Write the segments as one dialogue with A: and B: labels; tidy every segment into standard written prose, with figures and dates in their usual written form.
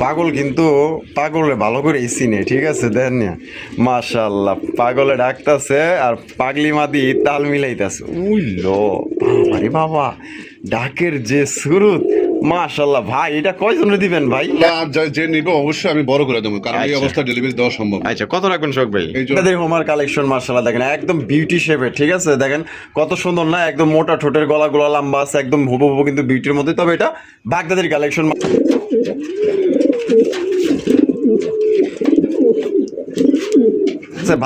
A: পাগল কিন্তু পাগলে ভালো করে চিনে, ঠিক আছে? দেখেন না, মাশাআল্লাহ পাগলে ডাকতেছে আর পাগলি মাদি তাল মিলাইতেছে। উইলো বাবারে বাবা, ডাকের যে সুরুত, মাশাআল্লাহ। ভাই এটা কয়জনে দিবেন ভাই?
B: যে নিবে অবশ্যই আমি বড় করে দেবো, কারণ এই অবস্থা ডেলিভারি দেওয়া সম্ভব।
A: আচ্ছা, কত রাখবেন শোক ভাই? আপনাদের হোমার কালেকশন মাশাআল্লাহ দেখেন, একদম বিউটি শেপের, ঠিক আছে? দেখেন কত সুন্দর না, একদম মোটা ঠোঁটের গলাগুলো লম্বা আছে, একদম হুবহু কিন্তু বিউটির মধ্যে। তবে এটা বাগদাদের কালেকশন।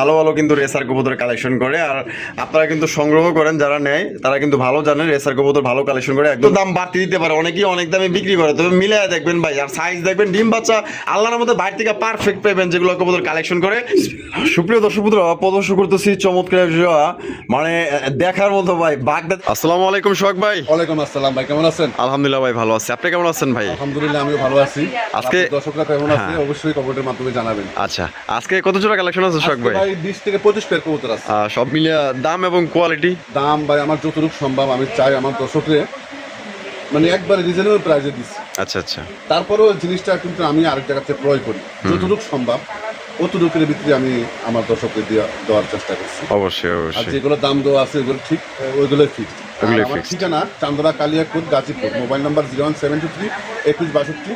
A: ভালো ভালো কিন্তু রেসার কবুতর কালেকশন করে, আর আপনারা কিন্তু সংগ্রহ করেন, যারা নেয় তারা কিন্তু ভালো জানেন রেসার কবুতর ভালো কালেকশন করে। একদম দাম বাড়তি দিতে পারে, অনেকেই অনেক দামে বিক্রি করে, তবে মিলে দেখবেন ভাই, আর সাইজ দেখবেন, ডিম বাচ্চা আল্লাহর মধ্যে বাইরে থেকে পারফেক্ট পাবেন যেগুলো কবুতর কালেকশন করে। সুপ্রিয় দর্শক বন্ধুরা, প্রদর্শন করতেছি চমৎকার, মানে দেখার মতো ভাই বাগদাদ। আসসালামু আলাইকুম সোহাগ ভাই।
B: ওয়ালাইকুম আসসালাম ভাই, কেমন আছেন?
A: আলহামদুলিল্লাহ ভাই ভালো আছি, আপনি কেমন আছেন ভাই?
B: আলহামদুলিল্লাহ আমিও ভালো আছি।
A: আজকে
B: দর্শকরা কেমন আছে অবশ্যই কমেন্টের মাধ্যমে জানাবেন।
A: আচ্ছা, আজকে কত জোড়া কালেকশন আছে সোহাগ ভাই?
B: 20 থেকে 25 পেয়ার কবুতর আছে।
A: সব মিলিয়ে দাম এবং কোয়ালিটি?
B: দাম ভাই আমার যতটুকু সম্ভব আমি চাই আমার দর্শকরে মানে একবারে রিজনেবল প্রাইসে দিচ্ছি।
A: আচ্ছা আচ্ছা।
B: তারপরেও জিনিসটা কিন্তু আমি আরেক জায়গা থেকে ক্রয় করি, যতটুকু সম্ভব অতটুকুর ভিতরে আমি আমার দর্শককে দেওয়ার চেষ্টা করছি।
A: অবশ্যই
B: আর
A: অবশ্যই।
B: যেগুলো দাম দেওয়া আছে ওগুলো ঠিক, ওইগুলো ফিক্স। আমার ঠিকানা চান্দরা কালিয়াকুদ গাজীপুর, মোবাইল নাম্বার 01723 2162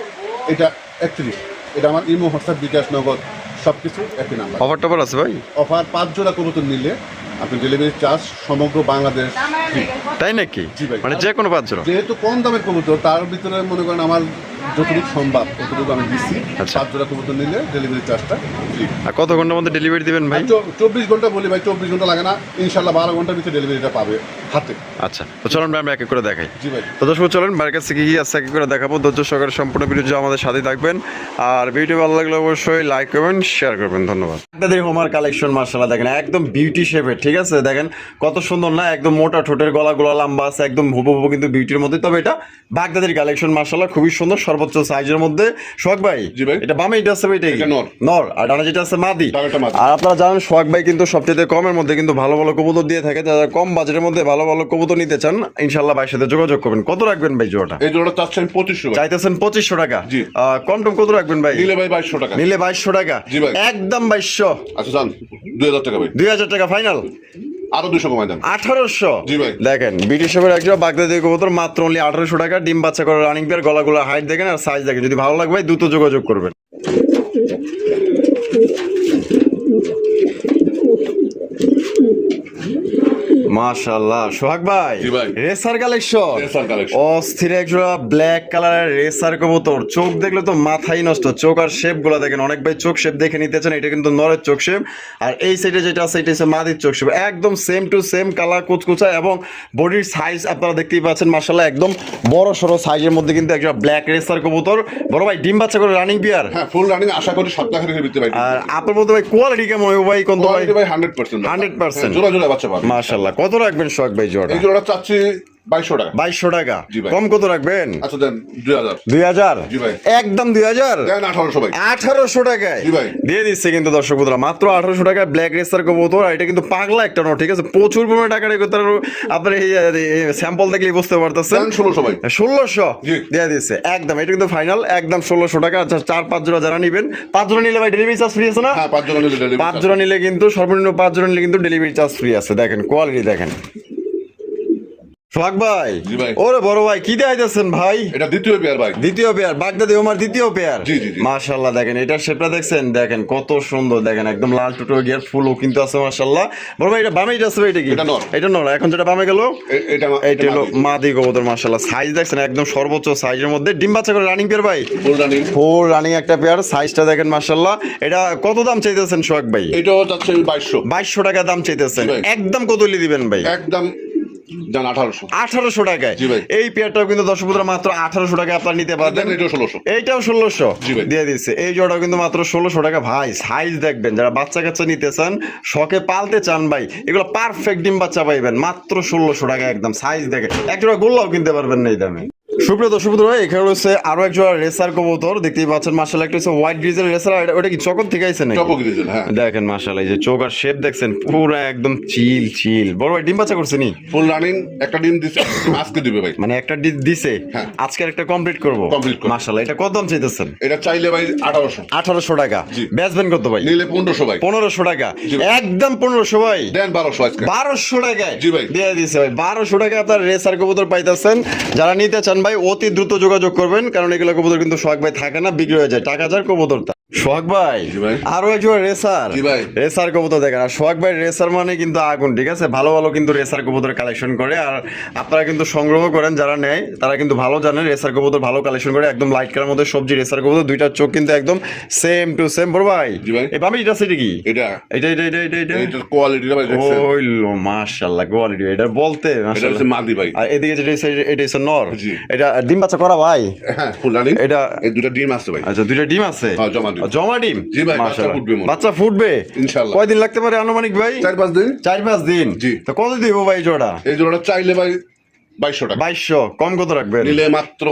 B: এটা 31। এটা আমার ইমো, হোয়াটসঅ্যাপ, বিকাশ, নগদ সবকিছু একই নাম্বার।
A: অফার টফার আছে ভাই?
B: অফার 5 জোড়া কবুতর নিলে আপনি ডেলিভারি চার্জ সমগ্র বাংলাদেশ ফ্রি।
A: তাই নাকি?
B: জি ভাই,
A: মানে যে কোনো 5 জোড়া?
B: যেহেতু কম দামের কবুতর, তার ভিতরে মনে করেন আমার যতটুকু সম্ভব ততটুকু আমি দিচ্ছি। 5 জোড়া কবুতর নিলে ডেলিভারি চার্জটা ফ্রি।
A: আর কত ঘন্টার মধ্যে ডেলিভারি দিবেন ভাই?
B: 24 ঘন্টা বলি ভাই, 24 ঘন্টা লাগে না, ইনশাল্লাহ 12 ঘন্টার ভিতরে ডেলিভারিটা পাবে হাতে।
A: আচ্ছা, তো চলুন ভাই আমরা এক এক করে দেখাই।
B: জি ভাই।
A: তো দর্শক চলুন ভাইয়ের কাছে কি আছে এক এক করে দেখাবো। ধৈর্য সহকারে সম্পূর্ণ ভিডিও আমাদের সাথে থাকবেন, আর ভিডিও ভালো লাগলে অবশ্যই লাইক করবেন, শেয়ার করবেন। ধন্যবাদ। আপনাদের হোমার কালেকশন মাশাআল্লাহ দেখেন, একদম বিউটি শেপের, ঠিক আছে? দেখেন কত সুন্দর না, একদম মোটা ঠোঁটের গলাগুলো লম্বা আছে, একদম হুবহু কিন্তু বিউটির মধ্যে। তবে এটা বাগদাদের কালেকশন মাশাআল্লাহ, খুবই সুন্দর, সর্বোচ্চ সাইজের মধ্যে। সোহাগ ভাই,
B: জি ভাই,
A: এটা বামে এটা আছে ভাই, এটা
B: নর
A: নর, আর ডানে যেটা আছে মাদি। আর আপনারা জানেন সোহাগ ভাই কিন্তু সবচেয়ে কমের মধ্যে কিন্তু ভালো ভালো কবুতর দিয়ে থাকে। যারা কম বাজেটের মধ্যে ভালো ভালো কবুতর নিতে চান, ইনশাআল্লাহ ভাইয়ের সাথে যোগাযোগ করবেন। কত রাখবেন ভাই জোড়াটা?
B: এই জোড়াটা চাচ্ছেন 2500।
A: চাইতেছেন 2500 টাকা?
B: জি।
A: কম টম কত রাখবেন ভাই?
B: নিলে ভাই 2200 টাকা।
A: নিলে 2200 টাকা?
B: জি ভাই।
A: একদম 2200।
B: আচ্ছা যান 2000 টাকা ভাই।
A: 2000 টাকা ফাইনাল?
B: আরো 200 কমাই দেন।
A: 1800?
B: জি ভাই।
A: দেখেন ব্রিটিশের একজন বাগদাদি কবুতর মাত্র অনলি 1800 টাকা। ডিম বাচ্চা করে রানিং পেয়ার, গলাগুলো হাইট দেখেন আর সাইজ দেখেন। যদি ভালো লাগে ভাই দ্রুত যোগাযোগ করবেন। মাশাআল্লাহ সোহাগ ভাই, রেসার কালেকশন, অস্থির একজোড়া ব্ল্যাক কালারের রেসার কবুতর। চোখ দেখলে তো মাথাই নষ্ট, চোখ আর শেপ গুলা দেখেন। অনেক ভাই চোখ শেপ দেখে নিতেছেন, এটা কিন্তু নরের চোখ শেপ, আর এই সাইডে যেটা আছে এটা হচ্ছে মাদির চোখ শেপ। একদম সেম টু সেম কালার, কুচকুচা, এবং বডির সাইজ আপনারা দেখতেই পাচ্ছেন মাশাআল্লাহ, একদম বড় সড়ো সাইজের মধ্যে কিন্তু একটা ব্ল্যাক রেসার কবুতর। বড় ভাই ডিম বাচ্চা করে রানিং পেয়ার?
B: হ্যাঁ ফুল রানিং, আশা করি 7 লাখের ভিতরে ভাই।
A: আর আপনার মধ্যে ভাই কোয়ালিটি কেমন ভাই? কোন ভাই?
B: 100%।
A: 100%
B: জোড়া জোড়া বাচ্চা পাবে
A: মাশাআল্লাহ। কত রাখবেন সোহাগ ভাই জোড়া?
B: এই জোড়া চাচ্ছি 2200 টাকা।
A: 2200 টাকা?
B: জি ভাই।
A: কম কত রাখবেন?
B: আচ্ছা দেন 2000।
A: 2000?
B: জি ভাই।
A: একদম 2000?
B: দেন 1800 ভাই।
A: 1800 টাকায়?
B: জি ভাই।
A: দিয়ে দিচ্ছে কিন্তু দর্শক বন্ধুরা, মাত্র 1800 টাকায় ব্ল্যাক রেসার কবুতর। আর এটা কিন্তু পাগলা একটা নয়, ঠিক আছে? প্রচুর পরিমাণে টাকা রেখে তার আপনার এই স্যাম্পল দেখলেই বুঝতে পারতেছেন।
B: 1600 ভাই।
A: 1600 দিয়ে দিচ্ছে একদম। এটা কিন্তু ফাইনাল একদম 1600 টাকা। আচ্ছা 4-5 জোড়া যারা নিবেন, 5 জোড়া নিলে ভাই ডেলিভারি চার্জ ফ্রি আছে না?
B: হ্যাঁ 5 জোড়া নিলে ডেলিভারি।
A: 5 জোড়া নিলে কিন্তু সর্বনিম্ন 5 জোড়া নিলে কিন্তু ডেলিভারি চার্জ ফ্রি আছে। দেখেন কোয়ালিটি দেখেন সোহাগ ভাই।
B: জি ভাই।
A: ওরে বড় ভাই কি দেখাইতেছেন ভাই?
B: এটা দ্বিতীয় পেয়ার ভাই।
A: দ্বিতীয় পেয়ার বাগদাদি ওমার দ্বিতীয় পেয়ার?
B: জি জি জি।
A: মাশাআল্লাহ দেখেন এটার শেপটা দেখছেন, দেখেন কত সুন্দর, দেখেন একদম লাল টুটো গিয়ার ফুলও কিন্তু আছে মাশাআল্লাহ। বড় ভাই এটা বামে আছে এটা কি?
B: এটা নর।
A: এটা নর। এখন যেটা বামে গেল
B: এটা
A: হলো মাদি কবুতর মাশাআল্লাহ। সাইজ দেখছেন একদম সর্বোচ্চ সাইজের মধ্যে। ডিম বাচ্চা করে রানিং পেয়ার ভাই?
B: Full running.
A: ফুল রানিং একটা পেয়ার। সাইজটা দেখেন মাশাআল্লাহ। এটা কত দাম চাইতেছেন সোহাগ ভাই?
B: এটাও যাচ্ছে 2200।
A: 2200 টাকা দাম চাইতেছেন। একদম কত দিবেন ভাই?
B: একদম জান 1800।
A: 1800 টাকায়?
B: জি ভাই।
A: এই পেয়ারটাও কিন্তু দর্শক বন্ধুরা মাত্র 1800 টাকায় আপনারা নিতে পারবেন।
B: এটাও 1600।
A: এইটাও 1600
B: জি ভাই।
A: দিয়ে দিচ্ছে। এই জোড়াটাও কিন্তু মাত্র 1600 টাকা। ভাই সাইজ দেখবেন, যারা বাচ্চা কাচ্চা নিতে চান, শখে পালতে চান ভাই, এগুলো পারফেক্ট ডিম বাচ্চা পাইবেন মাত্র 1600 টাকা একদম। সাইজ দেখে এক জোড়া গোল্লাও কিনতে পারবেন না এই দামে। সুপ্রিয় দর্শক বন্ধুরা, এখানে রয়েছে আরো এক জোড়া রেসার কবুতর দেখতেই পাচ্ছেন। মাশাআল্লাহ, একটা হচ্ছে হোয়াইট গ্রিজেল রেসার, ওটা কি চকর থেকে আইছে নাকি?
B: চকো গ্রিজেল, হ্যাঁ।
A: দেখেন মাশাআল্লাহ, এই যে চোখ আর শেপ দেখছেন, পুরো একদম চিল চিল। বড় ভাই ডিম বাচ্চা করছে নি?
B: ফুল রানিং, একটা ডিম দিছে, আজকে দিবে ভাই।
A: মানে একটা দিছে,
B: হ্যাঁ।
A: আজকে একটা কমপ্লিট করব।
B: Complete করব।
A: মাশাআল্লাহ, এটা কত দাম চাইতেছেন?
B: এটা চাইলে ভাই 1800।
A: 1800 টাকা।
B: জি।
A: বেচবেন কত ভাই?
B: নিলে 1500 ভাই।
A: 1500 টাকা।
B: জি।
A: একদম 1500 ভাই।
B: দেন 1200 আজকে।
A: 1200 টাকায়
B: জি ভাই।
A: দিয়ে দিছে ভাই। 1200 টাকায় আপনার রেসার কবুতর পাইতেছেন। যারা নিতে চান ভাই অতি দ্রুত যোগাযোগ করবেন, কারণ এগুলো কবুতর কিন্তু সোহাগ ভাই থাকে না, বিক্রি হয়ে যায়, টাকা যার কবুতরটা। সোহাগ ভাই,
B: জি ভাই।
A: আরো একজন রেসার।
B: জি ভাই।
A: রেসার কবুতর দেখেন, আর সোহাগ ভাই রেসার মানে কিন্তু আগুন, ঠিক আছে? ভালো ভালো কিন্তু রেসার কবুতর কালেকশন করে, আর আপনারা কিন্তু সংগ্রহ করেন, যারা নেয় তারা কিন্তু ভালো জানেন রেসার কবুতর ভালো কালেকশন করে। একদম লাইট কালার মধ্যে সবজি রেসার কবুতর, দুইটার চোখ কিন্তু একদম সেম টু সেম। বড় ভাই,
B: জি ভাই।
A: এই বামি এটা সেটা কি?
B: এটা
A: এটা এটা এটা এটা এটা
B: এটার কোয়ালিটিটা ভাই দেখছেন?
A: ওইলো মাশাআল্লাহ, কোয়ালিটি এটা বলতে
B: এটা
A: মাশাআল্লাহ।
B: হচ্ছে মাদি ভাই।
A: আর এদিকে যেটা এটা হচ্ছে নর।
B: জি।
A: এটা ডিম বাচ্চা করা ভাই?
B: হ্যাঁ, ফুল রানিং।
A: এটা
B: এই দুটো ডিম আছে ভাই।
A: আচ্ছা, দুইটা ডিম আছে?
B: হ্যাঁ, জমা ডিম।
A: জমা ডিম?
B: জি ভাই, বাচ্চা
A: মাশাআল্লাহ।
B: ফুটবে মনে হয়।
A: বাচ্চা ফুটবে
B: ইনশাআল্লাহ।
A: কয়দিন লাগতে পারে আনুমানিক ভাই?
B: 4-5 দিন।
A: 4-5 দিন।
B: জি।
A: তো কত দিব ভাই জোড়া?
B: এই জোড়াটা চাইলে ভাই 2200 টাকা।
A: 2200। কম কত রাখবেন?
B: নিলে মাত্র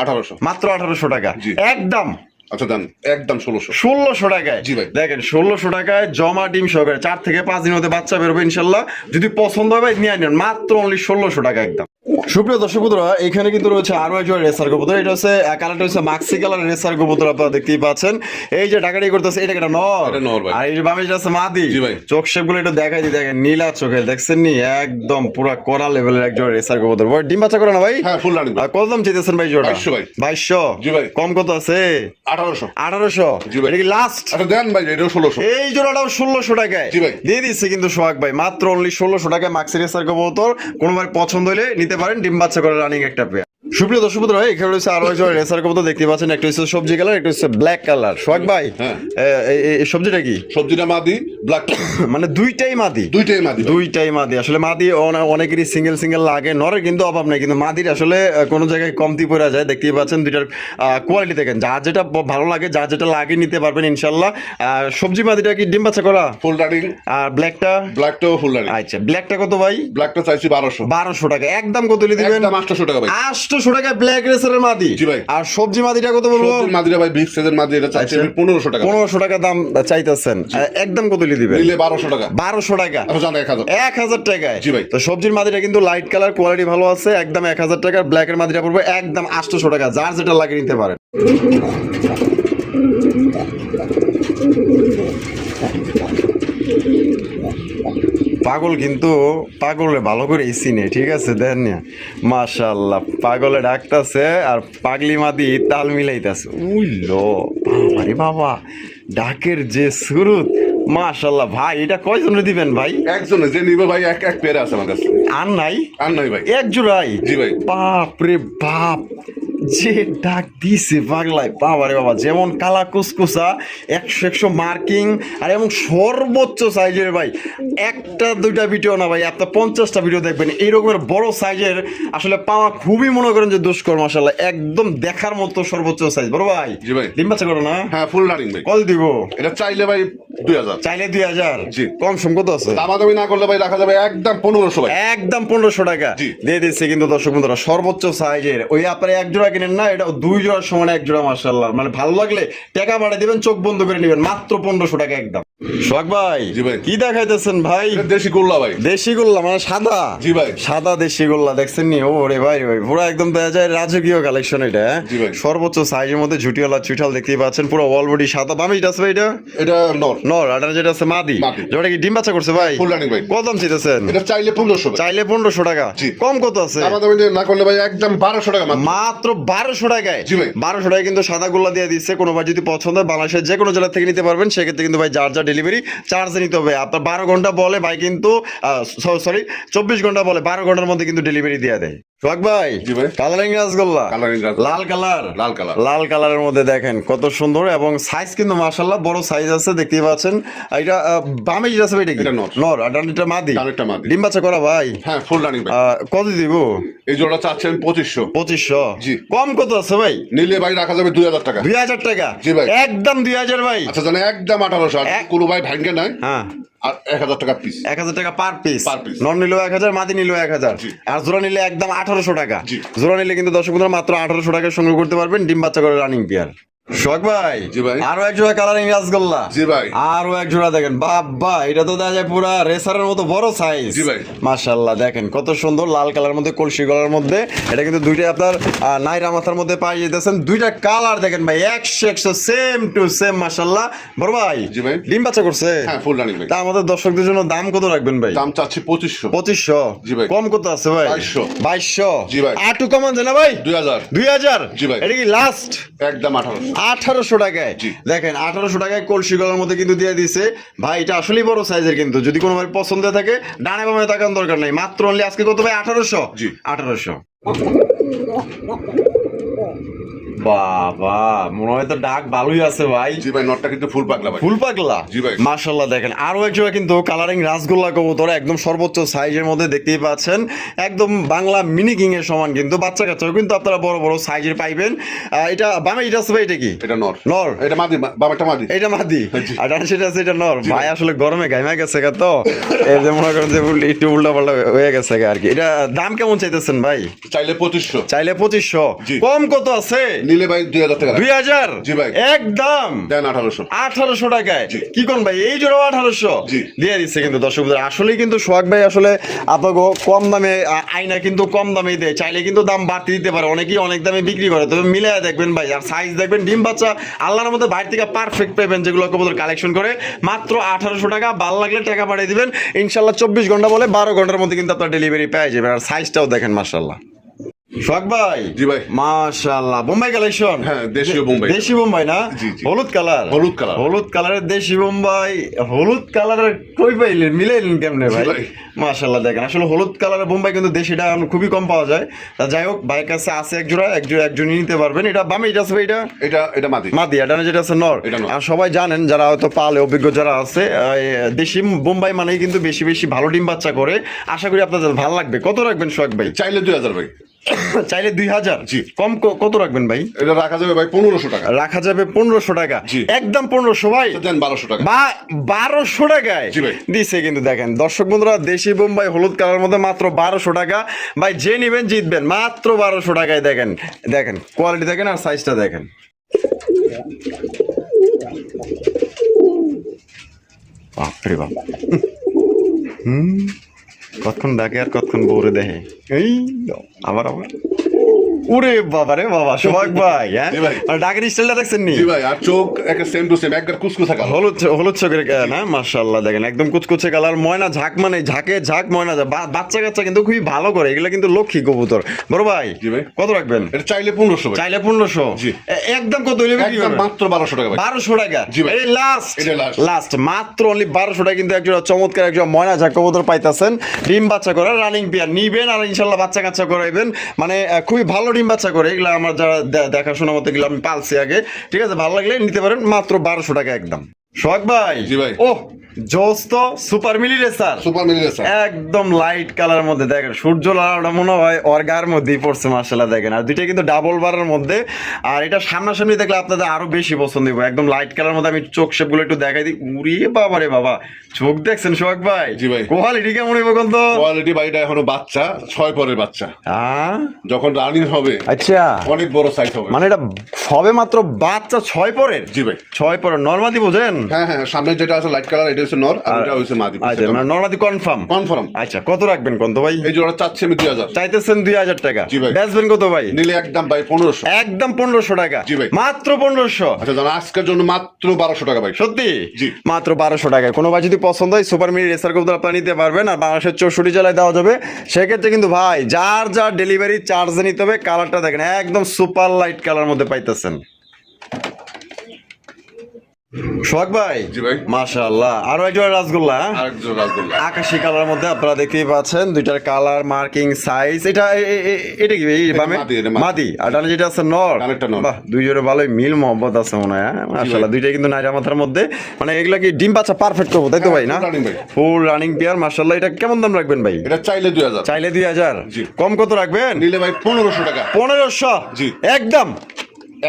B: 1800।
A: মাত্র 1800 টাকা।
B: জি।
A: একদম
B: আচ্ছা দেন, একদম 1600।
A: 1600 টাকায়।
B: জি ভাই।
A: দেখেন 1600 টাকায় জমা ডিম সহকারে 4 থেকে 5 দিনের মধ্যে বাচ্চা বেরোবে ইনশাল্লাহ। যদি পছন্দ হয় ভাই নিয়ে নেন, মাত্র অনলি 1600 টাকা একদম। সুপ্রিয় দর্শক বন্ধুরা, এখানে কিন্তু রয়েছে আরো একজন রেসার কবুতর। এটা হচ্ছে কালারটা হচ্ছে মাক্সি কালার রেসার কবুতর, আপনারা দেখতেই পাচ্ছেন। এই যে ডাকাডি করতেছে, এটা একটা নর।
B: এটা নর ভাই।
A: আর এই যে বামে যেটা আছে মাদি।
B: জি ভাই।
A: চোখ শেপ গুলো একটু দেখাই দিই, দেখেন নীলা চোখে, দেখছেন নি? একদম পুরা কড়া লেভেলের একজন রেসার কবুতর। ভাই ডিম বাচ্চা করে না ভাই?
B: হ্যাঁ, ফুল রানিং।
A: আর কত দাম চাইতেছেন ভাই জোড়া?
B: 2200 ভাই।
A: 2200?
B: জি ভাই।
A: কম কত আছে?
B: 1800।
A: 1800?
B: জি ভাই।
A: এটা কি লাস্ট?
B: আচ্ছা দেন ভাই, এটাও 1600।
A: এই জোড়াটাও 1600 টাকায়
B: জি ভাই।
A: দিয়ে দিচ্ছে কিন্তু সোহাগ ভাই, মাত্র অনলি 1600 টাকায় মাক্সি রেসার কবুতর। কোনো ভাই পছন্দ হলে নিতে পারেন, ডিম বাচ্চা করে রানিং একটা পেয়ার। সুপ্রিয় দর্শক বন্ধুরা, এখানে রয়েছে আরো একজন রেসার কবুতর দেখতে পাচ্ছেন। একটা হচ্ছে সবজি কালার, একটা হচ্ছে ব্ল্যাক কালার। সোহাগ ভাই,
B: হ্যাঁ।
A: এই সবজিটা কি?
B: সবজিটা মাদি, ব্ল্যাক।
A: মানে দুইটাই মাদি?
B: দুইটাই মাদি।
A: দুইটাই মাদি। আসলে মাদি অনেকেরই সিঙ্গেল সিঙ্গেল লাগে, নরের কিন্তু অভাব নাই, কিন্তু মাদির আসলে কোনো জায়গায় কমতি পড়ে যায়। দেখতেই পাচ্ছেন দুইটার কোয়ালিটি দেখেন, যার যেটা ভালো লাগে, যার যেটা লাগে নিতে পারবেন ইনশাল্লাহ। সবজি মাদিটা কি ডিম বাচ্চা করা?
B: ফুল রানিং।
A: আর ব্ল্যাকটা?
B: ব্ল্যাকটাও ফুল রানিং।
A: আচ্ছা, ব্ল্যাকটা কত ভাই?
B: ব্ল্যাকটা চাইছি 1200।
A: 1200 টাকা। একদম কত দিবেন?
B: একদম 800 টাকা ভাই।
A: 800 টাকা ব্ল্যাক রেসারের মাদি।
B: জি ভাই।
A: আর সবজি মাদিটা কত বলবো?
B: সবজির মাদিরা ভাই বিগ সাইজের মাদি, এটা চাইছি আমি 1500 টাকা।
A: 1500 টাকা দাম চাইতেছেন, একদম কত দিবেন?
B: নিলে 1200 টাকা।
A: 1200 টাকা?
B: আচ্ছা জান 1000।
A: 1000 টাকায়?
B: জি ভাই।
A: তো সবজির মাদিটা কিন্তু লাইট কালার, কোয়ালিটি ভালো আছে, একদম 1000 টাকা। ব্ল্যাকের মাদিটা পড়বে একদম 800 টাকা। যার যেটা লাগে নিতে পারেন। পাগল কিন্তু পাগলে ভালো করে চিনে, ঠিক আছে? দেন না, মাশাআল্লাহ, পাগলে ডাকতেছে আর পাগলি মাদি তাল মিলাইতেছে। উইলো আরে বাবা, ডাকের যে সুরুত, মাশাআল্লাহ। ভাই এটা কয়জনে দিবেন ভাই?
B: একজনে যে নিবে ভাই, এক পেয়ারে আছে আমার কাছে।
A: আর নাই?
B: আর নাই ভাই।
A: এক জোড়াই?
B: জি ভাই।
A: বাপ রে বাপ, যে ডাক দিছে পাগলায়, বাবা রে বাবা। যেমন কালা কুসকুসা, 100 মার্কিং, আর এবং সর্বোচ্চ সাইজের ভাই। একটা দুইটা ভিডিও না ভাই, আপনার 50টা ভিডিও দেখবেন। এইরকমের বড় সাইজের আসলে পাওয়া খুবই মনে করেন যে দুষ্কর। মাশাআল্লাহ, একদম দেখার মতো সর্বোচ্চ সাইজ। বড় ভাই,
B: জি ভাই।
A: ডিম বাচ্চা করো না?
B: হ্যাঁ, ফুল রানিং ভাই।
A: কত দিব?
B: এটা চাইলে ভাই 2000।
A: চাইলে 2000?
B: জি।
A: কম সম কত আছে?
B: দামাদামি না করলে ভাই রাখা যাবে একদম 1500 ভাই।
A: একদম 1500 টাকা
B: জি।
A: দিয়ে দিচ্ছে কিন্তু দর্শক বন্ধুরা, সর্বোচ্চ সাইজের। ওই আপনারা এক জোড়া কিনেন না, এটা 2 জোড়ার সমান 1 জোড়া। মাশাআল্লাহ, মানে ভালো লাগলে টাকা বাড়িয়ে দিবেন, চোখ বন্ধ করে নেবেন, মাত্র 1500 টাকা একদম। সোহাগ ভাই,
B: জি ভাই।
A: কি দেখাইতেছেন ভাই?
B: এটা দেশি গোল্লা ভাই।
A: দেশি গোল্লা মানে সাদা?
B: জি ভাই।
A: সাদা দেশি গোল্লা দেখছেন নি? ও রে ভাই ভাই, পুরো একদম দেখা যায় রাজকীয় কালেকশন এটা।
B: জি ভাই।
A: সর্বোচ্চ সাইজের মধ্যে ঝুটিওয়ালা চুইঠাল দেখতেই পাচ্ছেন, পুরো অল বডি সাদা। বামিটা আছে ভাই? এটা
B: এটা নর।
A: নর। আর যেটা আছে মাদি?
B: মাদি।
A: যেটা কি ডিম বাচ্চা করছে ভাই?
B: ফুল রানিং ভাই।
A: কত দাম চাইতেছেন?
B: এটা চাইলে 1500 ভাই।
A: চাইলে 1500 টাকা?
B: জি।
A: কম কত আছে?
B: দামাদামি না করলে ভাই একদম 1200 টাকা মাত্র।
A: মাত্র 1200 টাকায়?
B: জি ভাই।
A: 1200 টাকায় কিন্তু সাদা গোল্লা দিয়ে দিচ্ছে। কোনো ভাই যদি পছন্দ হয় বাংলাদেশের যে কোনো জেলা থেকে নিতে পারবেন। সেক্ষেত্রে কিন্তু ভাই যার যা ডেলিভারি চার্জ নিতে হবে। আপনার 12 ঘন্টা বলে ভাই কিন্তু 24 ঘন্টা বলে, 12 ঘন্টার মধ্যে কিন্তু ডেলিভারি দিয়ে দেয়। সোহাগ ভাই,
B: জি ভাই।
A: Colouring rasgulla,
B: colouring rasgulla.
A: লাল কালার।
B: লাল কালার।
A: লাল কালারের মধ্যে দেখেন কত সুন্দর, এবং সাইজ কিন্তু মাশাআল্লাহ বড় সাইজ আছে, দেখতেই পাচ্ছেন। এটা বামে যেটা আছে এটা কি?
B: এটা নর।
A: নর। আর ডানটা মাদি?
B: ডানটা মাদি।
A: ডিম বাচ্চা করা ভাই?
B: হ্যাঁ, ফুল রানিং ভাই।
A: কত দিব?
B: এই জোড়া চাচ্ছি আমি 2500।
A: 2500?
B: জি।
A: কম কত আছে ভাই?
B: নিলে ভাই রাখা যাবে 2000 টাকা।
A: 2000 টাকা?
B: জি ভাই।
A: একদম 2000 ভাই।
B: আচ্ছা জানে একদম 1800। আর কোনো ভাই ভাঙ্গে নাই,
A: হ্যাঁ,
B: আর 1000 টাকা পিস।
A: 1000 টাকা পার পিস।
B: Per piece।
A: নর নিলেও 1000, মাদি নিলেও 1000,
B: জি।
A: আর জোড়া নিলে একদম 1800 টাকা।
B: জি।
A: জোড়া নিলে কিন্তু দর্শক বন্ধুরা মাত্র 1800 টাকায় সংগ্রহ করতে পারবেন ডিম বাচ্চা করে রানিং পেয়ার। শখ ভাই,
B: জি ভাই।
A: আরো এক জোড়া কালারিং রাসগোল্লা।
B: জি ভাই।
A: আরো এক জোড়া দেখেন, বাবা এটা তো দেখা যায় পুরা রেসারের মতো বড় সাইজ।
B: জি ভাই।
A: মাশাআল্লাহ দেখেন কত সুন্দর লাল কালার মধ্যে, কলসি গলার মধ্যে। এটা কিন্তু দুইটাই আপনার নাইরা মাথার মধ্যে পাই যেতেছেন। দুইটা কালার দেখেন ভাই 100 সেম টু সেম মাশাআল্লাহ। বড় ভাই,
B: জি ভাই।
A: ডিম বাচ্চা করছে?
B: হ্যাঁ, ফুল রানিং ভাই।
A: তা আমাদের দর্শকদের জন্য দাম কত রাখবেন ভাই?
B: দাম চাচ্ছি 2500।
A: 2500?
B: জি ভাই।
A: কম কত আছে ভাই?
B: 2200।
A: 2200?
B: জি ভাই।
A: আটু কম আছে না ভাই?
B: 2000।
A: 2000?
B: জি ভাই।
A: এটা কি লাস্ট?
B: একদম 1800।
A: 1800 টাকায়।
B: জি।
A: দেখেন 1800 টাকায় কলসি গলার মধ্যে কিন্তু দিয়ে দিছে ভাই। এটা আসলেই বড় সাইজের, কিন্তু যদি কোনো ভাই পছন্দ থাকে ডানে বামে তাকানোর দরকার নাই। মাত্র অনলি আজকে কত ভাই? 1800?
B: জি।
A: 1800। বাবা, মনে হয় তো ডাক ভালোই আছে ভাই।
B: জি ভাই, নটটা কিন্তু ফুল পাগলা ভাই।
A: ফুল পাগলা?
B: জি ভাই।
A: মাশাআল্লাহ দেখেন আরো এক জোড়া কিন্তু কালারিং রাসগোল্লা কবুতর, একদম সর্বোচ্চ সাইজের মধ্যে দেখতেই পাচ্ছেন। একদম বাংলা মিনি কিং এর সমান, কিন্তু বাচ্চা কাচ্চাও কিন্তু আপনারা বড় বড় সাইজের পাইবেন। এটা বামে এটা আছে ভাই, এটা কি?
B: এটা নর।
A: নর?
B: এটা মাদি, বাবাটা মাদি।
A: এটা মাদি
B: জি।
A: আর ডান সেটা আছে এটা নর।
B: জি
A: ভাই
B: ভাই।
A: আসলে গরমে গাইমা গেছে গা, তো এই যে মনে করেন যে একটু উল্টা পাল্টা হয়ে গেছে গা আর কি। এটা দাম কেমন চাইতেছেন ভাই?
B: চাইলে 2500।
A: চাইলে 2500?
B: জি।
A: কম কত আছে?
B: নিলে ভাই 2000 টাকা।
A: 2000?
B: জি ভাই।
A: একদম
B: দেন 1800।
A: 1800 টাকায়?
B: জি।
A: কি কোন ভাই, এই জোড়া 1800
B: জি।
A: দিয়ে দিচ্ছে কিন্তু দর্শক বন্ধুরা। আসলেই কিন্তু সোহাগ ভাই আসলে আপনাকে কম দামে আয়না কিন্তু কম দামে দেয়। চাইলে কিন্তু দাম বাড়তি দিতে পারে, অনেকেই অনেক দামে বিক্রি করে। তবে মিলে দেখবেন ভাই, আর সাইজ দেখবেন, ডিম বাচ্চা আল্লাহর মধ্যে বাইরে থেকে পারফেক্ট পাবেন, যেগুলো কবুতর কালেকশন করে। মাত্র 1800 টাকা। ভালো লাগলে টাকা পাঠিয়ে দিবেন ইনশাল্লাহ। 24 ঘন্টা বলে 12 ঘন্টার মধ্যে কিন্তু আপনার ডেলিভারি পেয়ে যাবেন। আর সাইজটাও দেখেন মাশাআল্লাহ। সোহাগ ভাই,
B: জি ভাই।
A: মাশাআল্লাহ বোম্বাই কালেকশন।
B: হ্যাঁ, দেশীয় বোম্বাই।
A: দেশি বোম্বাই না?
B: জি, জি।
A: হলুদ কালার?
B: হলুদ কালার।
A: হলুদ কালারের দেশি বোম্বাই। হলুদ কালারের কই পাইলেন, মিলাইলেন কেমনে ভাই?
B: ভাই।
A: মাশাআল্লাহ দেখেন আসলে হলুদ কালারের বোম্বাই কিন্তু দেশিটা এখন খুবই কম পাওয়া যায়। তা যাই হোক, ভাইয়ের কাছে আছে এক জোড়া, একজনই নিতে পারবেন। এটা বামে এটা আছে ভাই, এটা
B: এটা মাদি।
A: মাদি, এটা যেটা আছে নর।
B: এটা নর।
A: আর সবাই জানেন যারা হয়তো পালে অভিজ্ঞ যারা আছে, দেশি বোম্বাই মানেই কিন্তু বেশি বেশি ভালো ডিম বাচ্চা করে। আশা করি আপনাদের ভালো লাগবে। কত রাখবেন সোহাগ ভাই?
B: চাইলে 2000 ভাই।
A: চাইলে 2000?
B: জি।
A: কম কত রাখবেন ভাই?
B: এটা রাখা যাবে ভাই 1500 টাকা।
A: রাখা যাবে 1500 টাকা?
B: জি।
A: একদম 1500 ভাই?
B: দেন 1200 টাকা।
A: 1200 টাকায়
B: জি ভাই।
A: দিছে কিন্তু। দেখেন দর্শক বন্ধুরা, দেশি বোম্বাই হলুদ কালার মধ্যে মাত্র 1200 টাকা। ভাই যে নিবেন জিতবেন মাত্র 1200 টাকায়। দেখেন দেখেন কোয়ালিটি দেখেন আর সাইজটা দেখেন। বাপরে বাপ। কতক্ষণ ডাকে আর কতক্ষণ বউরে দেখে। এই আবার ওরে বাবা রে বাবা, সোহাগ ভাই, হ্যাঁ
B: জি ভাই।
A: মানে ডাকের স্টাইলটা দেখছেন নি?
B: জি ভাই, আর চোখ একে সেম টু সেম, একবার কুচকুচে কালো।
A: হলুদ চোখের না? মাশাআল্লাহ দেখেন একদম কুচকুচে কালার, ময়না ঝাঁক, মানে ঝাঁকে ঝাঁক ময়না ঝাঁক। বাচ্চা কাচ্চা কিন্তু খুবই ভালো করে, এগুলো কিন্তু লক্ষ্মী কবুতর। বড় ভাই,
B: জি ভাই।
A: কত রাখবেন?
B: এটা চাইলে 1500 ভাই।
A: চাইলে 1500?
B: জি।
A: একদম কত হইলে বিক্রি
B: একদম
A: করবেন?
B: মাত্র 1200 টাকা ভাই।
A: 1200 টাকা?
B: জি ভাই।
A: এই লাস্ট?
B: এটা last।
A: লাস্ট মাত্র অনলি 1200 টাকা কিন্তু একজোড়া চমৎকার একজোড়া ময়না ঝাঁক কবুতর পাইতাছেন। ডিম বাচ্চা করে রানিং পেয়ার নিবেন আর ইনশাআল্লাহ বাচ্চা কাচ্চা করাইবেন। মানে খুবই ভালো ডিম বাচ্চা করে। এগুলো আমার যারা দেখাশোনা মতো গেলে আমি পালছি আগে, ঠিক আছে? ভালো লাগলে নিতে পারেন মাত্র 1200 টাকা একদম। সোহাগ ভাই,
B: জি ভাই।
A: ও জোস তো সুপার মিলি রেসার,
B: সুপার মিলি রেসার।
A: একদম লাইট কালার মধ্যে দেখেন, সূর্য লালটা মনে হয় ওর গায়ের মধ্যেই পড়ছে মাশাআল্লাহ দেখেন। আর দুইটা কিন্তু ডাবল বারের মধ্যে, আর এটা সামনাসামনি দেখলে আপনাদের আরো বেশি পছন্দ হবে। একদম লাইট কালার মধ্যে আমি চোখ শেপ গুলো একটু দেখাই দিই। উড়িয়ে বাবা রে বাবা, চোখ দেখছেন সোহাগ ভাই?
B: জি ভাই।
A: কোয়ালিটি কেমন হইব কোন তো?
B: কোয়ালিটি ভাই, এটা এখনো বাচ্চা, 6 পরের বাচ্চা। যখন রানিং হবে
A: আচ্ছা,
B: অনেক বড় সাইজ হবে।
A: মানে এটা সবে মাত্র বাচ্চা 6 পরের?
B: জি ভাই।
A: 6 পরের নরমাদি বোঝেন?
B: হ্যাঁ হ্যাঁ, সামনে যেটা আছে লাইট কালার, এটা হচ্ছে নর, আর এটা হচ্ছে মাদি।
A: আচ্ছা, মানে নরমাদি কনফার্ম?
B: কনফার্ম।
A: আচ্ছা, কত রাখবেন কোন তো ভাই?
B: এই জোড়া চাচ্ছি আমি 2000।
A: চাইতেছেন 2000 টাকা?
B: জি ভাই।
A: বেচবেন কত ভাই?
B: নিলে একদম ভাই 1500।
A: একদম 1500 টাকা?
B: জি ভাই।
A: মাত্র 1500?
B: আচ্ছা, জানা আজকের জন্য মাত্র 1200 টাকা ভাই।
A: সত্যি?
B: জি।
A: মাত্র 1200 টাকায় কোনো ভাই যদি পছন্দ হয় সুপার মিনি রেসার কবুতর আপনারা নিতে পারবেন। আর বাংলাদেশের 64 জেলায় দেওয়া যাবে। সেক্ষেত্রে কিন্তু ভাই যার যার ডেলিভারি চার্জ নিতে হবে। কালারটা দেখেন একদম সুপার লাইট কালার মধ্যে পাইতেছেন। সোহাগ ভাই,
B: জি ভাই।
A: মাশাআল্লাহ আরো একজন রাসগোল্লা,
B: আরেক জোড়া রাসগোল্লা।
A: আকাশি কালার মধ্যে আপনারা দেখতেই পাচ্ছেন। দুইটার কালার মার্কিং সাইজ। এটা কি এই বামে?
B: মাদি, এটা মাদি।
A: মাদি, আর ডানে যেটা আছে নর।
B: ডানেরটা নর।
A: বাহ, দুই জোড়ে ভালোই মিল মহব্বত আছে মনে হয়। মাশাআল্লাহ দুইটাই কিন্তু নাইরা মাথার মধ্যে। মানে এগুলা কি ডিম বাচ্চা পারফেক্ট করবো তাই তো ভাই? না,
B: full running ভাই।
A: ফুল রানিং পেয়ার মাশাআল্লাহ। এটা কেমন দাম রাখবেন ভাই?
B: এটা চাইলে 2000।
A: চাইলে 2000?
B: জি।
A: কম কত রাখবেন?
B: নিলে ভাই 1500 টাকা।
A: 1500?
B: জি।
A: একদম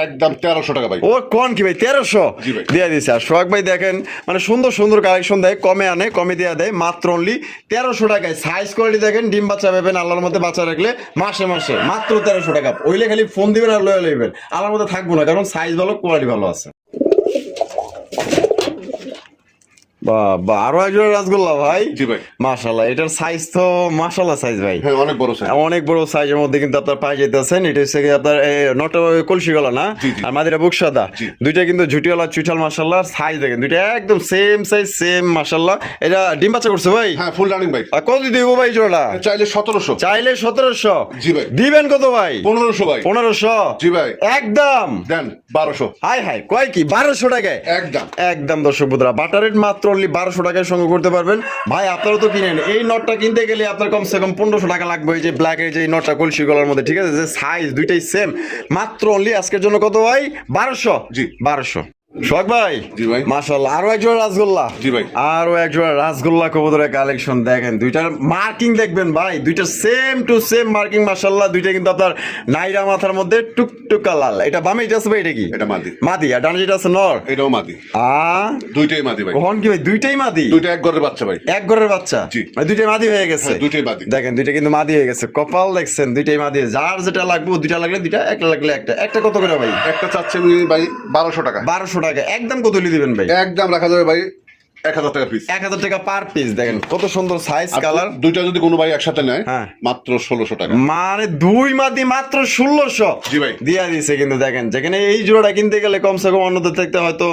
B: একদম 1300 টাকা ভাই।
A: ও কোন কি ভাই 1300
B: জি ভাই।
A: দিয়ে দিছে। আর সোহাগ ভাই দেখেন মানে সুন্দর সুন্দর কালেকশন দেয়, কমে আনে, কমে দিয়ে দেয় মাত্র অনলি 1300 টাকায়। সাইজ কোয়ালিটি দেখেন, ডিম বাচ্চা পাবেন আল্লাহর মধ্যে, বাচ্চা রাখলে মাসে মাসে মাত্র 1300 টাকা। ওইলে খালি ফোন দিবেন আর লয়ে লইবেন, আল্লাহর মধ্যে থাকবো না, কারণ সাইজ ভালো, কোয়ালিটি ভালো আছে। বাহ, আরো একজন রাসগোল্লা ভাই।
B: জি ভাই।
A: মাশাআল্লাহ, এটার সাইজ তো মাশাআল্লাহ সাইজ ভাই,
B: হ্যাঁ অনেক বড় সাইজ,
A: অনেক বড় সাইজের মধ্যে কিন্তু আপনার পাই যেতেছেন। এটা হচ্ছে আপনার নটা কলসি গলা না, আর মাদিরা বুক সাদা, দুইটা কিন্তু ঝুটিওয়ালা চুইঠাল। মাশাআল্লাহ সাইজ দেখেন, দুইটা একদম সেম সাইজ, সেম মাশাআল্লাহ। এটা ডিম বাচ্চা করছে ভাই?
B: হ্যাঁ ফুল রানিং ভাই।
A: আর কত দিব ভাই জোড়া?
B: চাইলে 1700।
A: চাইলে 1700।
B: জি ভাই।
A: দিবেন কত ভাই?
B: 1500 ভাই।
A: 1500?
B: জি ভাই।
A: একদম
B: দেন 1200।
A: হাই হাই, কয় কি 1200 টাকায়?
B: একদম
A: একদম দর্শক বন্ধুরা, বাটার রেট মাত্র অনলি 1200 টাকায় সংগ্রহ করতে পারবেন। ভাই আপনারা তো কিনেন, এই নটটা কিনতে গেলে আপনার কমসে কম 1500 টাকা লাগবে। এই যে ব্ল্যাক এর যে নটটা কলসি গলার মধ্যে, ঠিক আছে, যে সাইজ দুইটাই সেম, মাত্র অনলি আজকের জন্য কত ভাই? 1200।
B: জি
A: 1200। সোহাগ ভাই।
B: জি ভাই।
A: মাশাআল্লাহ, আরো একজন রাসগোল্লা।
B: জি ভাই।
A: আরো একজন রাসগোল্লা কবুতরের কালেকশন দেখেন, দুইটার মার্কিং দেখবেন ভাই, দুইটা সেম টু সেম মার্কিং। মাশাআল্লাহ, দুইটা কিন্তু আপনার নাইরা মাথার মধ্যে টুকটুকা লাল। এটা বামে এটা আছে ভাই, এটা কি?
B: এটা মাদি।
A: মাদি। আর ডানে যেটা আছে নর,
B: এটাও মাদি। দুইটাই মাদি ভাই।
A: কখন কি ভাই দুইটাই মাদি?
B: দুইটা এক ঘরের বাচ্চা ভাই।
A: এক ঘরের বাচ্চা?
B: জি।
A: মানে দুইটাই মাদি হয়ে গেছে?
B: হ্যাঁ, দুইটাই মাদি।
A: দেখেন দুইটা কিন্তু মাদি হয়ে গেছে, কপাল দেখছেন, দুইটাই মাদি। যার যেটা লাগবে, দুইটা লাগলে দুইটা, একটা লাগলে একটা। একটা কত করে ভাই?
B: একটা চাচ্ছে ভাই 1200 টাকা।
A: 1200 টাকা। একদম কত দিবেন ভাই?
B: একদম রাখা যাবে ভাই 1000 টাকা পিস।
A: 1000 টাকা পার পিস। দেখেন কত সুন্দর সাইজ, কালার।
B: দুইটা যদি কোনো ভাই একসাথে নেয়,
A: হ্যাঁ,
B: মাত্র 1600 টাকা।
A: মানে দুই মাদি মাত্র 1600।
B: জি ভাই।
A: দিয়া দিয়েছে কিন্তু। দেখেন যেখানে এই জোড়াটা কিনতে গেলে কমসে কম অন্যদের থেকে হয়তো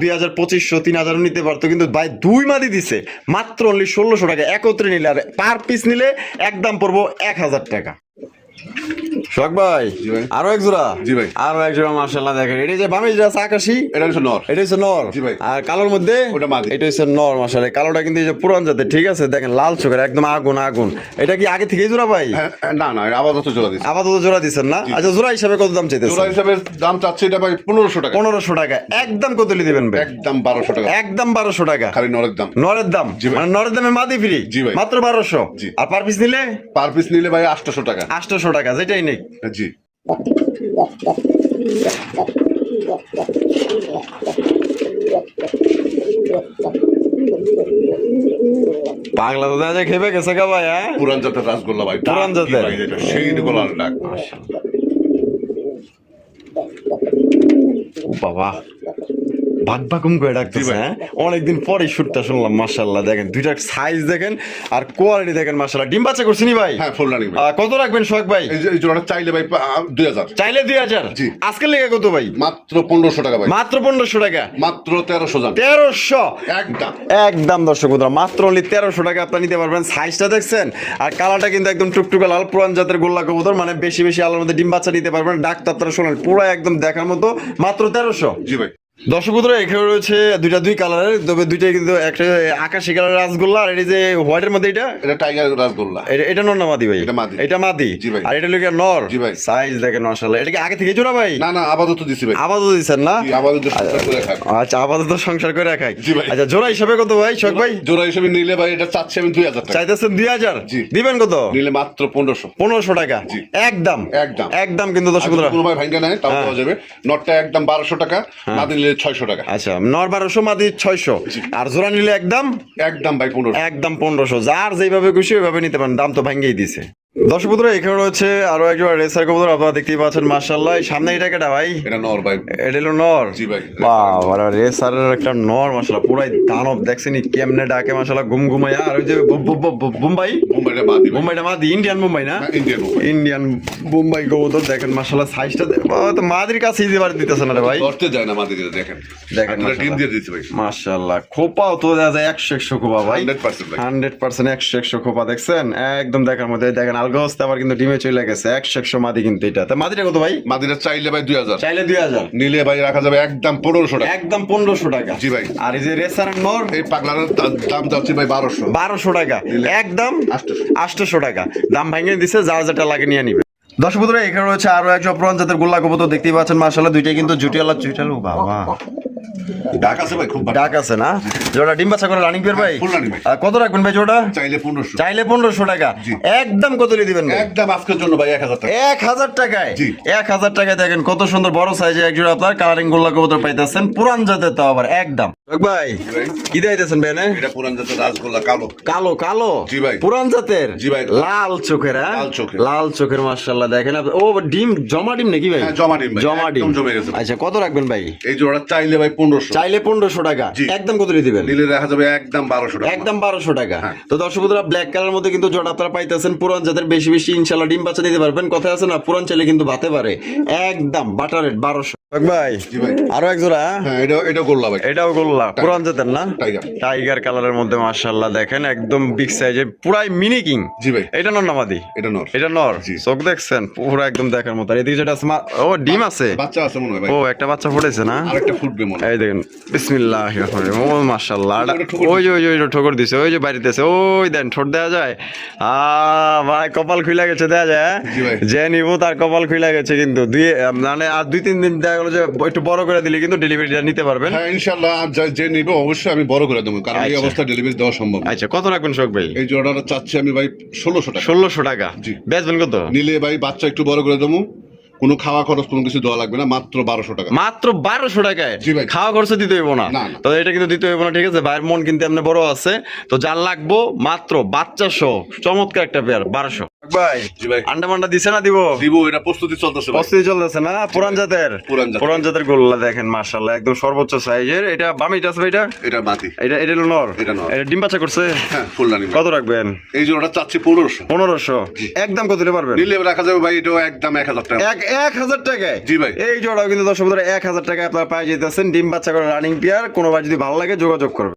A: 2000, 2500, 3000 নিতে পারতো, কিন্তু ভাই দুই মাদি দিছে মাত্র অনলি 1600 টাকা একত্রে নিলে। আর পার পিস নিলে একদম পড়বো 1000 টাকা। শখ ভাই।
B: জি ভাই।
A: আরো এক জোড়া।
B: জি ভাই।
A: আরো এক জোড়া মাশাআল্লাহ দেখেন, এটা যে বামে যেটা আছে আকাশি,
B: এটা হচ্ছে নর।
A: এটা হচ্ছে নর।
B: জি ভাই।
A: আর কালোর মধ্যে
B: ওটা মাদি।
A: এটা হচ্ছে নর। মাশাআল্লাহ, কালোটা কিন্তু এই যে পুরান জাতের, ঠিক আছে, দেখেন লাল চোখের, একদম আগুন আগুন। এটা কি আগে থেকেই জোড়া ভাই?
B: না না, আপাতত জোড়া দিচ্ছে।
A: আপাতত জোড়া দিচ্ছেন না? আচ্ছা, জোড়া হিসাবে কত দাম চাইতেছেন?
B: জোড়া হিসাবে দাম চাচ্ছে এটা ভাই 1500 টাকা।
A: 1500 টাকা। একদম কত দিবেন ভাই?
B: একদম 1200 টাকা।
A: একদম 1200 টাকা।
B: খালি নরের দাম।
A: নরের দাম?
B: জি ভাই।
A: মানে নরের দামে মাদি ফ্রি?
B: জি ভাই।
A: মাত্র 1200।
B: জি।
A: আর পার পিস নিলে?
B: পার পিস নিলে ভাই 800 টাকা।
A: 800 টাকা, যেটাই নেই।
B: জি।
A: পাগলা তো দেখা যায় খেপে গেছে গা ভাই। হ্যাঁ,
B: পুরান জাতের রাসগোল্লা ভাই।
A: পুরান জাতের।
B: ভাই এটা সেই গলার ডাক।
A: ও বাবা, ভাগভাগুম করে ডাকতেছে। হ্যাঁ, অনেকদিন পরে শুটটা শুনলাম। মাশাআল্লাহ, দেখেন দুইটার সাইজ দেখেন আর কোয়ালিটি দেখেন। মাশাআল্লাহ, ডিম বাচ্চা করছিনি ভাই?
B: হ্যাঁ ফুল রানিং ভাই।
A: কত রাখবেন শখ ভাই?
B: এই জোড়াটা চাইলে ভাই 2000।
A: চাইলে 2000?
B: জি।
A: আজকের লেগে কত ভাই?
B: মাত্র 1500 টাকা ভাই।
A: মাত্র 1500 টাকা।
B: মাত্র 1300 জান।
A: 1300।
B: একদম
A: একদম দর্শক বন্ধুরা, মাত্র অনলি 1300 টাকা আপনারা নিতে পারবেন। সাইজটা দেখছেন আর কালারটা কিন্তু একদম টুকটুকা লাল, পুরান জাতের গোল্লা কবুতর। মানে বেশি বেশি আলোর মধ্যে ডিম বাচ্চা নিতে পারবেন। ডাক্তার আপনারা শোনেন, পুরো একদম দেখার মতো, মাত্র 1300।
B: জি ভাই।
A: দর্শক বন্ধুরা, এখানে রয়েছে দুই কালারের, তবে দুইটাই কিন্তু একটা আকাশি কালারের রাসগোল্লা, আর এটা যে হোয়াইটের মধ্যে এটা
B: টাইগার রাসগোল্লা।
A: এটা নর না মাদি ভাই?
B: এটা মাদি।
A: এটা মাদি।
B: জি ভাই।
A: আর এটা লোকের নর।
B: জি ভাই।
A: সাইজ দেখেন মাশাআল্লাহ। এটা কি আগে থেকে জোড়া ভাই?
B: না না, আপাতত দিছি ভাই।
A: আপাতত দিছেন না?
B: জি, আপাতত সংসার করে খাই।
A: আচ্ছা, আপাতত সংসার করে রাখাই।
B: জি ভাই।
A: আচ্ছা, জোড়া হিসাবে কত ভাই শখ ভাই?
B: জোড়া হিসেবে নিলে ভাই এটা চাচ্ছি আমি 2000 টাকা।
A: চাইতেছেন 2000?
B: জি।
A: দিবেন কত?
B: নিলে মাত্র 1500।
A: 1500 টাকা।
B: জি।
A: একদম
B: একদম
A: একদম কিন্তু দর্শক বন্ধুরা,
B: কোনো ভাই ভাঙ্গা নাই তাও পাওয়া যাবে। নটটা একদম 1200 টাকা, মাদি নিলে 600 টাকা।
A: আচ্ছা, নর 1200, মাদি 600। আর জোড়া নিলে একদম
B: ভাই 1500।
A: একদম 1500। যার যেভাবে খুশি ওইভাবে নিতে পারেন, দাম তো ভাঙ্গেই দিছে। দর্শক বন্ধুরা, এখানে রয়েছে আরো একজন রেসার কবুতর, আপনারা দেখতেই পাচ্ছেন। মাশাআল্লাহ, সামনে এটা কেটা ভাই?
B: এটা নর ভাই।
A: এটা হলো নর?
B: জি ভাই।
A: বাবা, রেসারের একটা নর। মাশাআল্লাহ, পুরাই দানব। দেখছেনি কেমনে ডাকে? মাশাআল্লাহ, ঘুমঘুমাইয়া। আর ওই যে বোম্বাই,
B: মুম্বাইটা মাদি।
A: মুম্বাইটা মাদি, ইন্ডিয়ান মুম্বাই না?
B: ইন্ডিয়ান মুম্বাই।
A: ইন্ডিয়ান বোম্বাই কবুতর দেখেন। মাশাআল্লাহ, সাইজটা তো মাদির কাছে ইজি বার দিতেছে না রে ভাই।
B: ধরতে যায় না মাদি, দেখেন
A: দেখেন
B: ডিম দিয়ে দিচ্ছে ভাই।
A: মাশাআল্লাহ, খোপাও তো দেখা যায় 100 খোপা ভাই।
B: 100% ভাই।
A: 100% 100 খোপা দেখছেন, একদম দেখার মধ্যে। দেখেন আলগাস্তে আবার কিন্তু ডিমে চলে গেছে। 100 মাদি কিন্তু এটা। তা মাদিটা কত ভাই?
B: মাদিটা চাইলে ভাই 2000।
A: চাইলে 2000।
B: নিলে ভাই রাখা যাবে একদম 1500 টাকা।
A: একদম 1500 টাকা।
B: জি ভাই।
A: আর এই যে রেসার নর,
B: এই পাগলার দাম যাচ্ছে ভাই 1200।
A: 1200 টাকা। একদম 800 টাকা। দাম ভাঙিয়ে দিছে, যার যেটা লাগে নিয়ে নিবে। দর্শক বন্ধুরা, এখানে রয়েছে আরো একজন পুরান জাতের গোল্লা কবুতর, দেখতেই পাচ্ছেন। মাশাআল্লাহ, দুইটাই কিন্তু জুটিয়ালা চুইটাল। ও বাবা,
B: ডাক আছে ভাই, খুব
A: ডাক আছে না? জোড়া ডিম বাচ্চা করে রানিং পেয়ার ভাই?
B: ফুল রানিং ভাই।
A: কত রাখবেন ভাই জোড়া?
B: চাইলে 1500।
A: চাইলে 1500 টাকা।
B: জি।
A: একদম কত দিয়ে দিবেন ভাই?
B: একদম আজকের জন্য ভাই 1000 টাকা।
A: 1000 টাকায়?
B: জি।
A: 1000 টাকায় দেখেন কত সুন্দর বড় সাইজে এক জোড়া আপনার কালারিং গোল্লা কবুতর পাইতেছেন, পুরান জাতের তাও আবার একদম। ভাই কি দিতেছেন ভাই?
B: এটা পুরান জাতের রাজগোল্লা, কালো
A: কালো কালো?
B: জি ভাই।
A: পুরান জাতের?
B: জি ভাই।
A: লাল চোখের? হ্যাঁ
B: লাল চোখের।
A: লাল চোখের মাশাআল্লাহ দেখেন ও ডিম জমা ডিম নাকি ভাই?
B: হ্যাঁ জমা ডিম ভাই,
A: জমা ডিম
B: একদম জমে গেছে।
A: আচ্ছা কত রাখবেন ভাই?
B: এই জোড়া চাইলে ভাই 1500।
A: চাইলে 1500 টাকা।
B: জি।
A: একদম কত দিয়ে দিবেন?
B: নিলে দেখা যাবে একদম 1200 টাকা।
A: একদম 1200 টাকা।
B: হ্যাঁ।
A: তো দর্শক বন্ধুরা ব্ল্যাক কালার মধ্যে কিন্তু জোড়া আপনারা পাইতেছেন, পুরান জাতের, বেশি বেশি ইনশাআল্লাহ ডিম বাচ্চা দিতে পারবেন। কথা আছে না, পুরান চাইলে কিন্তু বাতে পারে। একদম বাটার রেট 1200 ভাই।
B: জি ভাই।
A: আরো এক জোড়া?
B: হ্যাঁ এটা গোল্লা ভাই।
A: এটাও গোল্লা, পুরান জাতের না?
B: টাইগার।
A: টাইগার কালারের মধ্যে মাশাআল্লাহ দেখেন একদম বিগ সাইজে, পুরাই মিনি কিং।
B: জি ভাই।
A: এটা নর নামাদি?
B: এটা নর।
A: এটা নর।
B: জি।
A: চোখ দেখছেন পুরো একদম দেখার মতো। আর এদিকে যেটা ও ডিম আছে?
B: বাচ্চা আছে মনে হয় ভাই।
A: ও একটা বাচ্চা ফুটেছে না?
B: আরেকটা ফুটবে মনে হয়।
A: এই দেখেন বিসমিল্লাহির রহমানির রহিম। ও মাশাআল্লাহ।
B: ওটা ঠোকর
A: ওই যে ঠোকর দিছে, ওই যে বাড়িতেছে, ওই দেন ঠোঁট দেয়া যায়। ভাই কপাল খুইলা গেছে, দেয়া যায়?
B: জি ভাই।
A: যে নিব তার কপাল খুইলা গেছে কিন্তু। মানে আর 2-3 দিন দেখা গেল যে একটু বড় করে দিলে কিন্তু ডেলিভারিটা নিতে পারবেন।
B: হ্যাঁ ইনশাআল্লাহ যে নিবে অবশ্যই আমি বড় করে দেবো, কারণ এই
A: আচ্ছা।
B: অবস্থা ডেলিভারি দেওয়া সম্ভব না।
A: আচ্ছা কত রাখবেন শোক ভাই?
B: এই জোড়াটা চাচ্ছি আমি ভাই 1600 টাকা।
A: 1600 টাকা।
B: জি।
A: বেচবেন কত?
B: নিলে ভাই বাচ্চা একটু বড় করে দেবো, কোনো খাওয়া খরচ কোনো কিছু দেওয়া লাগবে না, মাত্র 1200 টাকা।
A: মাত্র 1200 টাকায়?
B: জি ভাই।
A: খাওয়া খরচ দিতে হইব না?
B: না, না।
A: তো এটা কিন্তু দিতে হইব না, ঠিক আছে? ভাইয়ের মন কিন্তু এমনি বড় আছে, তো যার লাগবো মাত্র বাচ্চা সহ চমৎকার একটা পেয়ার 1200 ভাই।
B: জি ভাই।
A: আন্ডা মান্ডা দিছে না? দিব
B: এটা প্রস্তুতি চলতেছে ভাই।
A: প্রস্তুতি চলতেছে না? পুরান জাতের? পুরান জাতের গোল্লা দেখেন মাশাআল্লাহ একদম সর্বোচ্চ সাইজের। এটা বামিটা আছে ভাই? এটা
B: মাটি।
A: এটা হলো নর?
B: এটা নর।
A: এটা ডিম বাচ্চা করছে?
B: হ্যাঁ ফুল রানিং।
A: কত রাখবেন?
B: এই জোড়াটা চাচ্ছি 1500।
A: 1500? একদম কত দিলে পারবেন?
B: নিলে রাখা যাবে ভাই, এটাও একদম 1000 টাকা।
A: 1000 টাকায়?
B: জি ভাই।
A: এই জোড়াও কিন্তু দর্শক বন্ধুরা 1000 টাকায় আপনারা পাই যেতেছেন, ডিম বাচ্চা করে রানিং পেয়ার। কোনো ভাই যদি ভালো লাগে যোগাযোগ করবে।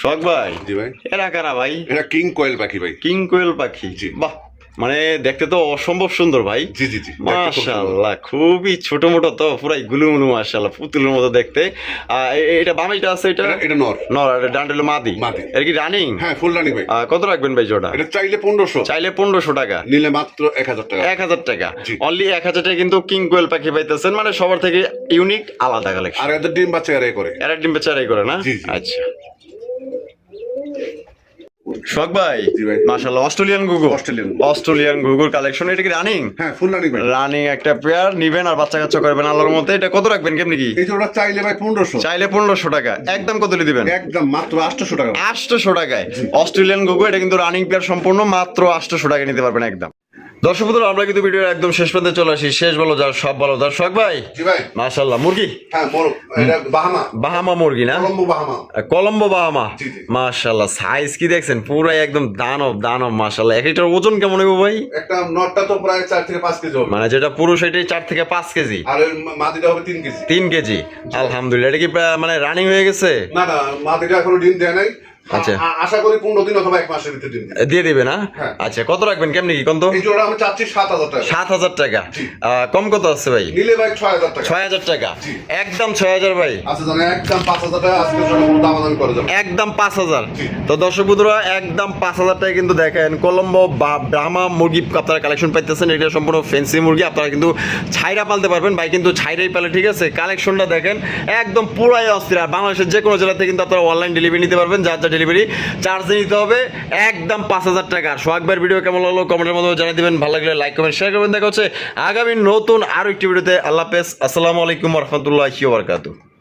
A: শখ ভাই?
B: জি ভাই।
A: এরা কারা ভাই?
B: এটা কিং কোয়েল পাখি ভাই।
A: কিং কোয়েল পাখি?
B: জি।
A: বাহ, মানে দেখতে তো অসম্ভব সুন্দর ভাই।
B: জি জি জি।
A: মাশাআল্লাহ খুবই ছোট মোটো, তো পুরাই গুলুমুলু মাশাআল্লাহ, পুতুলের মতো দেখতে। এটা বামিটা আছে?
B: এটা নর।
A: নর। এটা ডান্ডেল মাদি?
B: মাদি।
A: এর কি রানিং?
B: হ্যাঁ ফুল রানিং ভাই।
A: কত রাখবেন ভাই জোড়া?
B: এটা চাইলে 1500।
A: চাইলে 1500 টাকা।
B: নিলে মাত্র 1000 টাকা।
A: 1000 টাকা?
B: জি।
A: অনলি 1000 টাকা কিন্তু কিং কোয়েল পাখি পাইতেছেন, মানে সবার থেকে ইউনিক আলাদা কালেকশন।
B: আর এদের ডিম বাচ্চা এরাই করে।
A: এরা ডিম বেচারাই করে না?
B: জি, জি।
A: আচ্ছা শখ ভাই?
B: জি ভাই।
A: মাশাআল্লাহ অস্ট্রেলিয়ান ঘুঘুর কালেকশন। এটা কি রানিং?
B: হ্যাঁ ফুল রানিং ভাই।
A: রানিং একটা পেয়ার নিবেন আর বাচ্চা কাচ্চা করবেন আল্লাহর মতে। এটা কত রাখবেন কেমনি কি?
B: এই জোড়া চাইলে ভাই 1500।
A: চাইলে 1500 টাকা। একদম কত দিবেন?
B: একদম মাত্র 800 টাকা।
A: 800 টাকায় অস্ট্রেলিয়ান ঘুঘু। এটা কিন্তু রানিং পেয়ার সম্পূর্ণ, মাত্র 800 টাকা নিতে পারবেন একদম। দর্শক বন্ধুরা আমরা কিন্তু ভিডিওর একদম শেষ পর্যন্ত চলে আসি। শেষ বলো যার সব বলো তার। শখ ভাই?
B: জি ভাই।
A: মাশাআল্লাহ মুরগি?
B: হ্যাঁ মোরগ। এটা
A: বাহামা মুরগি না? কলম্বো বাহামা।
B: জি, জি।
A: মাশাআল্লাহ সাইজ কি দেখছেন, পুরাই একদম দানব মাশাআল্লাহ। এক একটার ওজন কেমন হবে ভাই?
B: একটা নটটা তো প্রায় 4 থেকে 5 কেজি হবে।
A: মানে যেটা পুরুষ এটাই 4 থেকে 5 কেজি?
B: আর এর মাদিটা হবে 3 কেজি।
A: 3 কেজি? আলহামদুলিল্লাহ। এটা কি মানে রানিং হয়ে গেছে?
B: না না, মাদিটা এখনো ডিম দেয় নাই।
A: আচ্ছা।
B: আশা করি 15 দিন অথবা 1 মাসের ভিতরে ডিম দেবে।
A: দিয়ে দিবে না?
B: হ্যাঁ।
A: আচ্ছা কত রাখবেন কেমনি কি কোন তো?
B: এই জোড়া আমি চাচ্ছি 7000 টাকা।
A: 7000 টাকা?
B: জি।
A: কম কত আছে ভাই?
B: নিলে ভাই 6000 টাকা।
A: 6000 টাকা?
B: জি।
A: একদম 6000 ভাই?
B: আচ্ছা জানেন একদম 5000 টাকা আজকের জন্য কোনো দামাদামি করে যাবে।
A: একদম 5000?
B: জি।
A: তো দর্শক বন্ধুরা একদম 5000 টাকা কিন্তু দেখেন কলম্বো বা ব্রাহ্মা মুরগি আপনারা কালেকশন পাইতেছেন। এটা সম্পূর্ণ ফেন্সি মুরগি, আপনারা কিন্তু ছাইরা পালতে পারবেন। ভাই কিন্তু ছাইরাই পালে, ঠিক আছে? কালেকশনটা দেখেন একদম পুরাই অস্থির। আর বাংলাদেশের যে কোনো জেলাতে কিন্তু আপনারা অনলাইন ডেলিভারি নিতে পারবেন, যার যা ডেলিভারি চার্জ নিতে হবে একদম 5000 টাকা। আর সোহাগ ভাইয়ের ভিডিও কেমন লাগলো কমেন্টের মাধ্যমে জানিয়ে দিবেন। ভালো লাগলে লাইক কমেন্ট শেয়ার করবেন। দেখা হচ্ছে আগামী নতুন আরো একটি ভিডিওতে। আল্লাহ হাফেজ। আসসালামু আলাইকুম ওয়া রাহমাতুল্লাহি ওয়া বারাকাতুহু।